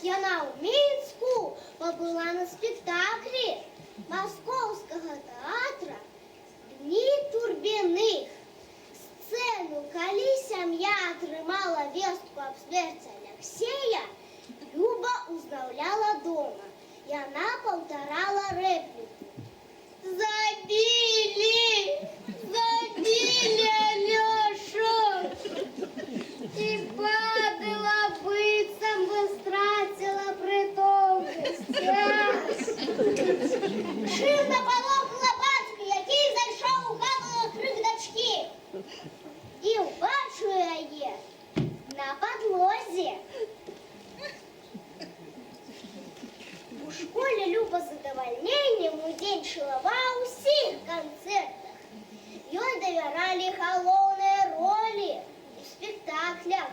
яна ў Мінску пабыла на спектаклі Маскоўскага тэатра «Дні Турбіных». Сцэну, калі сям'я атрымала вестку аб смерці Аляксея, Люба узнаўляла дома. Яна паўтарала рэпліку. Забілі! Забілі Алёшу! І падала, быццам бы страціла прытомнасць. Шыўна палохала бацька, які зайшоў у хату на крык дачкі. І ўбачыў яе на падлозе. У школе Люба з задавальненнем удзельнічала ва ўсіх канцэртах. Ёй давяралі галоўныя ролі у спектаклях.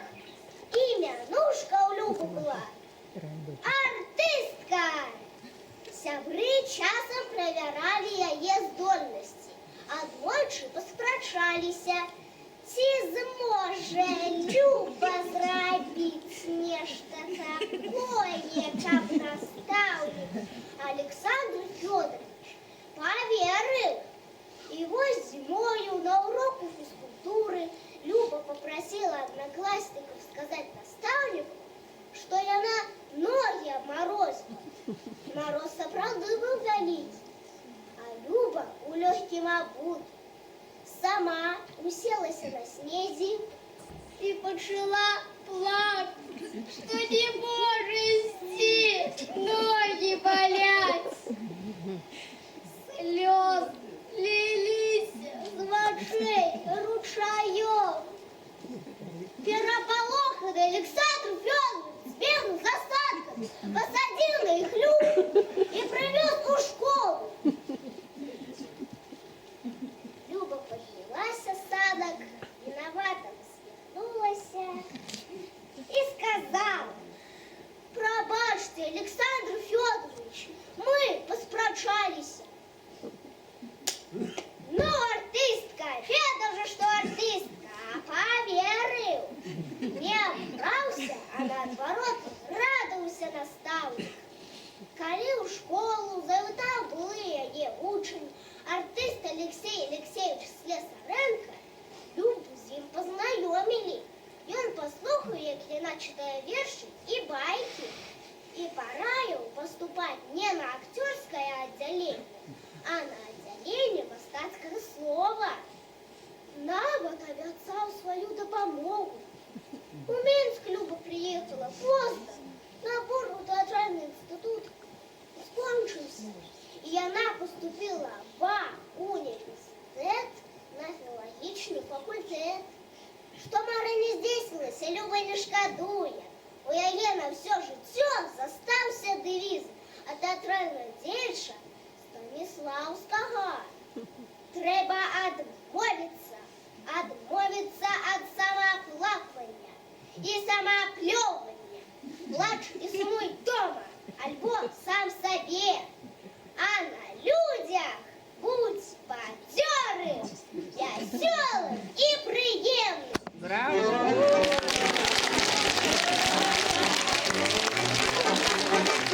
Імянушка ў Любы была артыстка. Сябры часам правяралі яе здольнасці. Аднойчы паспрачаліся, ці зможа Люба зрабіць нешта такое, каб настаўнік Александр Фёдорович паверыў. І вось зімою на уроку фізкультуры Люба попросила одноклассников сказать наставнику, что яна ноги обморозила. Мороз сапраўды быў вялікі, а Люба у лёгкім абутку сама уселася на снезе и пачала плакать, что не может идти, ноги болят. Слёзы лились з вачэй ручаём. Пераполоханы Александр Фёдорович збегаў з астаткамі, пасадзіў на іх Любу і прывёз у школу. Люба паднялася з санак, вінавата усміхнулася і сказала: «Прабачце, Александр Фёдорович, мы паспрачаліся». Ну, артистка, ведаў жа, што артистка, а паверыў. Не абраўся, а наадварот радаваўся настаўнік. Калі ў школу завітаў былы яе вучань, артыст Алексей Алексеевич Слесаренко, Любу з ім пазнаёмілі. Ён паслухаў, як яна чытае вершы і байкі, і параіў паступаць не на акцёрскае аддзяленне, а на аддзяленне мастацкага слова. Нават абяцаў сваю дапамогу. У Мінск Люба приехала поздно, набор у тэатральны інстытут скончыўся, і яна поступила ва універсітэт на філалагічны факультэт. Што мара не здзейснілася, Люба не шкадуе. У яе на ўсё жыццё застаўся дэвіз ад тэатральнага дзеяча Станіслаўскага. Трэба адмовіцца ад самааплаквання і самааплёвання. Плач і сумуй дома, альбо сам сабе. А на людзях будь бадзёрым, вясёлым і прыемным. Браво!